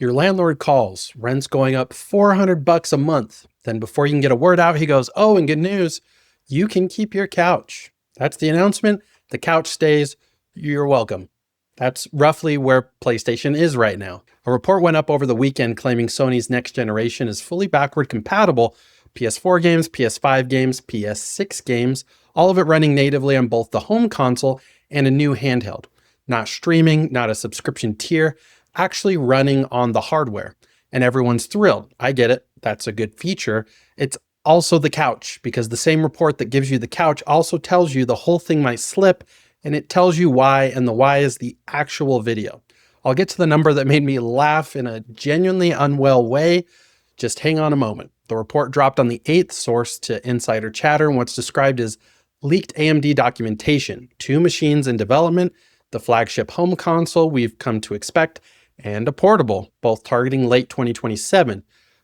Your landlord calls, rent's going up $400 a month. Then before you can get a word out, he goes, "Oh, and good news, you can keep your couch." That's the announcement. The couch stays. You're welcome. That's roughly where PlayStation is right now. A report went up over the weekend claiming Sony's next generation is fully backward compatible. PS4 games, PS5 games, PS6 games, all of it running natively on both the home console and a new handheld. Not streaming, not a subscription tier, actually running on the hardware. And everyone's thrilled. I get it. That's a good feature. It's also the couch, because the same report that gives you the couch also tells you the whole thing might slip, and it tells you why, and the why is the actual video. I'll get to the number that made me laugh in a genuinely unwell way. Just hang on a moment. The report dropped on the 8th, source to insider chatter, and what's described as leaked AMD documentation, 2 machines in development, the flagship home console we've come to expect, and a portable, both targeting late 2027,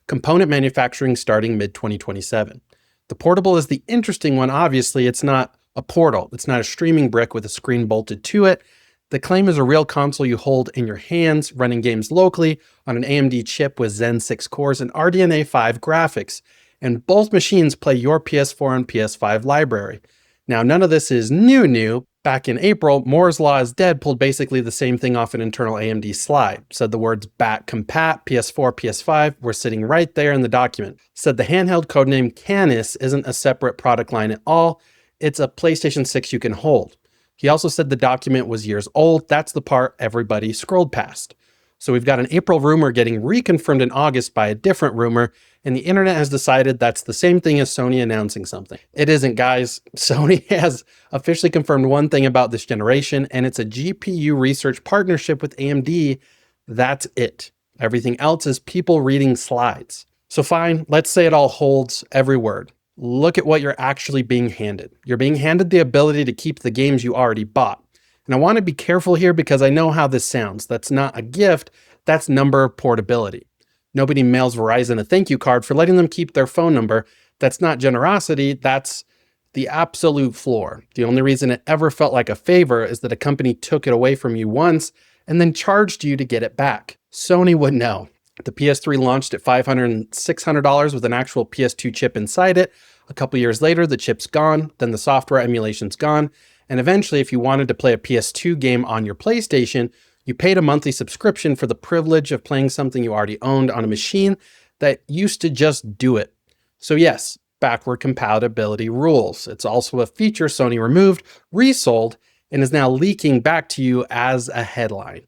component manufacturing starting mid-2027. The portable is the interesting one. Obviously, it's not a portal. It's not a streaming brick with a screen bolted to it. The claim is a real console you hold in your hands, running games locally on an AMD chip with Zen 6 cores and RDNA 5 graphics, and both machines play your PS4 and PS5 library. Now, none of this is new. Back in April, Moore's Law is Dead pulled basically the same thing off an internal AMD slide. Said the words BAT compat, PS4, PS5 were sitting right there in the document. Said the handheld codename Canis isn't a separate product line at all. It's a PlayStation 6 you can hold. He also said the document was years old. That's the part everybody scrolled past. So we've got an April rumor getting reconfirmed in August by a different rumor, and the internet has decided that's the same thing as Sony announcing something. It isn't, guys. Sony has officially confirmed one thing about this generation, and it's a GPU research partnership with AMD. That's it. Everything else is people reading slides. So fine, let's say it all holds, every word. Look at what you're actually being handed. You're being handed the ability to keep the games you already bought. And I want to be careful here because I know how this sounds. That's not a gift, that's number portability. Nobody mails Verizon a thank you card for letting them keep their phone number. That's not generosity, that's the absolute floor. The only reason it ever felt like a favor is that a company took it away from you once and then charged you to get it back. Sony would know. The PS3 launched at $500 and $600 with an actual PS2 chip inside it. A couple years later, the chip's gone, then the software emulation's gone, and eventually, if you wanted to play a PS2 game on your PlayStation, you paid a monthly subscription for the privilege of playing something you already owned on a machine that used to just do it. So yes, backward compatibility rules. It's also a feature Sony removed, resold, and is now leaking back to you as a headline.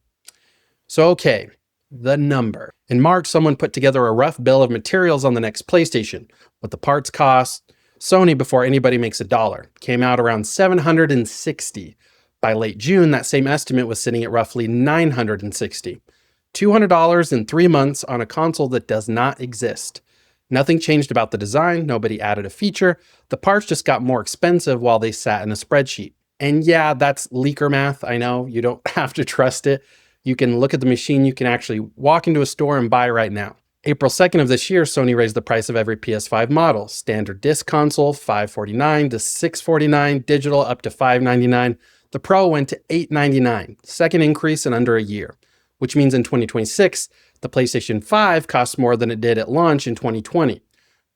So okay, the number. In March, someone put together a rough bill of materials on the next PlayStation, what the parts cost. Sony, before anybody makes a dollar, came out around $760. By late June, that same estimate was sitting at roughly $960. $200 in 3 months on a console that does not exist. Nothing changed about the design, nobody added a feature, the parts just got more expensive while they sat in a spreadsheet. And yeah, that's leaker math, I know, you don't have to trust it. You can look at the machine you can actually walk into a store and buy right now. April 2nd of this year, Sony raised the price of every PS5 model. Standard disc console, $549 to $649, digital up to $599. The Pro went to $899, second increase in under a year, which means in 2026, the PlayStation 5 costs more than it did at launch in 2020.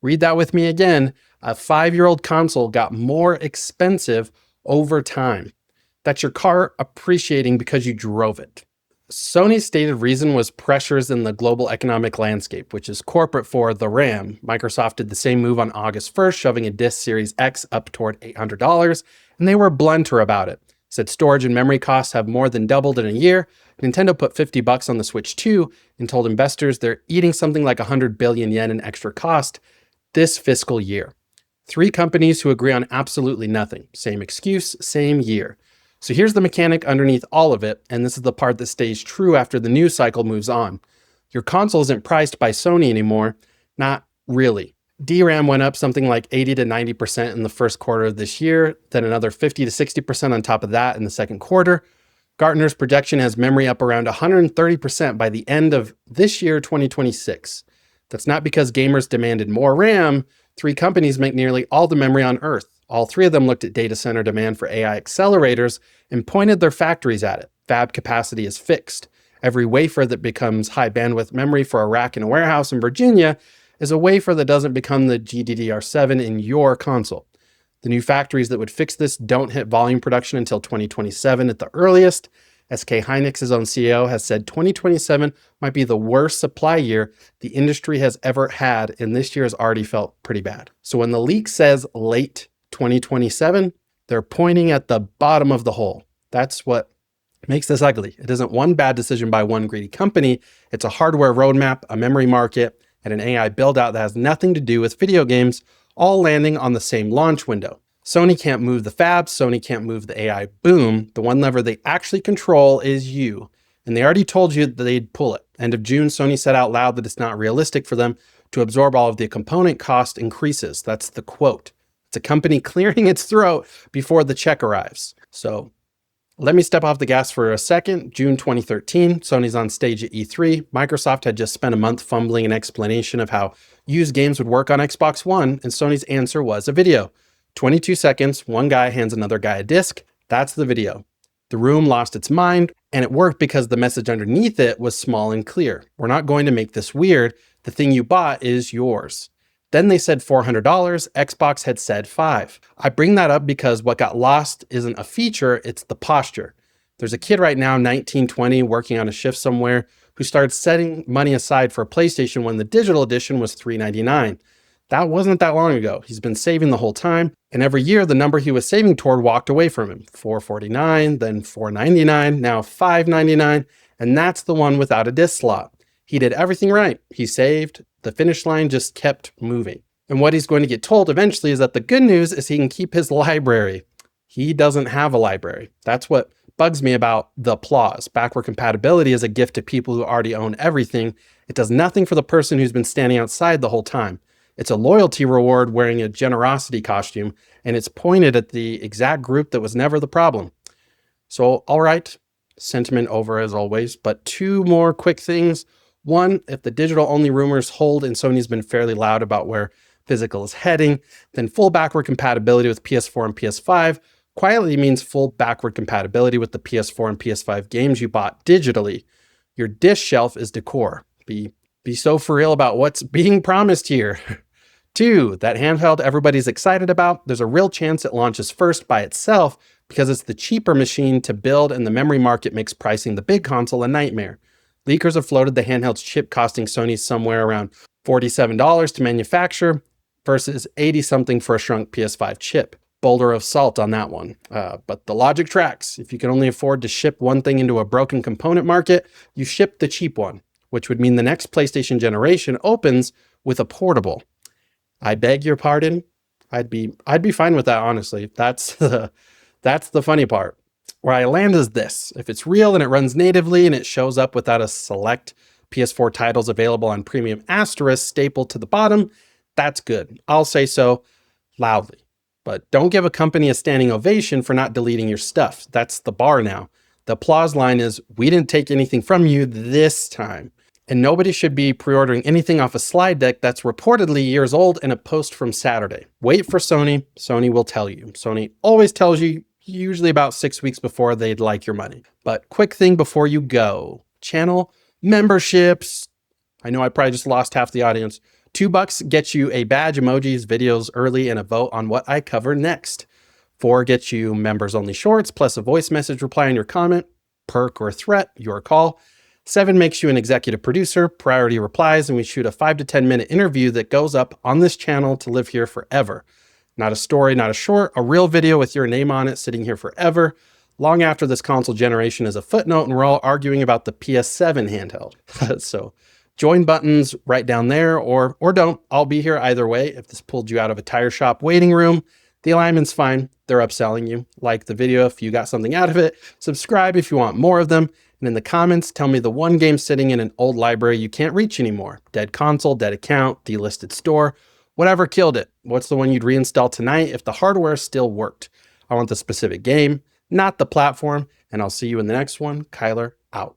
Read that with me again. A 5-year-old console got more expensive over time. That's your car appreciating because you drove it. Sony's stated reason was pressures in the global economic landscape, which is corporate for the RAM. Microsoft did the same move on August 1st, shoving a disc Series X up toward $800, and they were blunter about it. Said storage and memory costs have more than doubled in a year. Nintendo put $50 on the Switch 2 and told investors they're eating something like 100 billion yen in extra cost this fiscal year. 3 companies who agree on absolutely nothing. Same excuse, same year. So here's the mechanic underneath all of it, and this is the part that stays true after the news cycle moves on. Your console isn't priced by Sony anymore. Not really. DRAM went up something like 80 to 90% in the first quarter of this year, then another 50 to 60% on top of that in the second quarter. Gartner's projection has memory up around 130% by the end of this year, 2026. That's not because gamers demanded more RAM. 3 companies make nearly all the memory on Earth. All 3 of them looked at data center demand for AI accelerators and pointed their factories at it. Fab capacity is fixed. Every wafer that becomes high bandwidth memory for a rack in a warehouse in Virginia is a wafer that doesn't become the GDDR7 in your console. The new factories that would fix this don't hit volume production until 2027 at the earliest. SK Hynix's own CEO has said 2027 might be the worst supply year the industry has ever had, and this year has already felt pretty bad. So when the leak says late 2027, they're pointing at the bottom of the hole. That's what makes this ugly. It isn't one bad decision by one greedy company. It's a hardware roadmap, a memory market, and an AI build-out that has nothing to do with video games, all landing on the same launch window. Sony can't move the fabs. Sony can't move the AI boom. The one lever they actually control is you. And they already told you that they'd pull it. End of June, Sony said out loud that it's not realistic for them to absorb all of the component cost increases. That's the quote. It's a company clearing its throat before the check arrives. So let me step off the gas for a second. June 2013, Sony's on stage at E3. Microsoft had just spent a month fumbling an explanation of how used games would work on Xbox One, and Sony's answer was a video. 22 seconds, one guy hands another guy a disc. That's the video. The room lost its mind, and it worked because the message underneath it was small and clear. We're not going to make this weird. The thing you bought is yours. Then they said $400. Xbox had said $5. I bring that up because what got lost isn't a feature, it's the posture. There's a kid right now, 19, 20, working on a shift somewhere, who started setting money aside for a PlayStation when the digital edition was $399. That wasn't that long ago. He's been saving the whole time, and every year the number he was saving toward walked away from him. $449, then $499, now $599, and that's the one without a disc slot. He did everything right. He saved. The finish line just kept moving. And what he's going to get told eventually is that the good news is he can keep his library. He doesn't have a library. That's what bugs me about the applause. Backward compatibility is a gift to people who already own everything. It does nothing for the person who's been standing outside the whole time. It's a loyalty reward wearing a generosity costume, and it's pointed at the exact group that was never the problem. So, all right, sentiment over as always, but two more quick things. One, if the digital-only rumors hold and Sony's been fairly loud about where physical is heading, then full backward compatibility with PS4 and PS5 quietly means full backward compatibility with the PS4 and PS5 games you bought digitally. Your disc shelf is decor. Be so for real about what's being promised here. Two, that handheld everybody's excited about, there's a real chance it launches first by itself because it's the cheaper machine to build and the memory market makes pricing the big console a nightmare. Leakers have floated the handheld's chip costing Sony somewhere around $47 to manufacture versus 80-something for a shrunk PS5 chip. Boulder of salt on that one. But the logic tracks. If you can only afford to ship one thing into a broken component market, you ship the cheap one, which would mean the next PlayStation generation opens with a portable. I beg your pardon. I'd be fine with that, honestly. That's the funny part. Where I land is this. If it's real and it runs natively and it shows up without a select PS4 titles available on Premium Asterisk stapled to the bottom, that's good. I'll say so loudly. But don't give a company a standing ovation for not deleting your stuff. That's the bar now. The applause line is, we didn't take anything from you this time. And nobody should be pre-ordering anything off a slide deck that's reportedly years old in a post from Saturday. Wait for Sony. Sony will tell you. Sony always tells you, usually about 6 weeks before they'd like your money. But quick thing before you go. Channel memberships. I know I probably just lost half the audience. $2 gets you a badge, emojis, videos early, and a vote on what I cover next. $4 gets you members only shorts, plus a voice message reply on your comment, perk or threat, your call. $7 makes you an executive producer, priority replies, and we shoot a 5 to 10 minute interview that goes up on this channel to live here forever. Not a story, not a short, a real video with your name on it sitting here forever, long after this console generation is a footnote and we're all arguing about the PS7 handheld. So join buttons right down there or don't. I'll be here either way. If this pulled you out of a tire shop waiting room, the alignment's fine. They're upselling you. Like the video if you got something out of it. Subscribe if you want more of them. And in the comments, tell me the one game sitting in an old library you can't reach anymore. Dead console, dead account, delisted store, whatever killed it. What's the one you'd reinstall tonight if the hardware still worked? I want the specific game, not the platform. And I'll see you in the next one. Cyler out.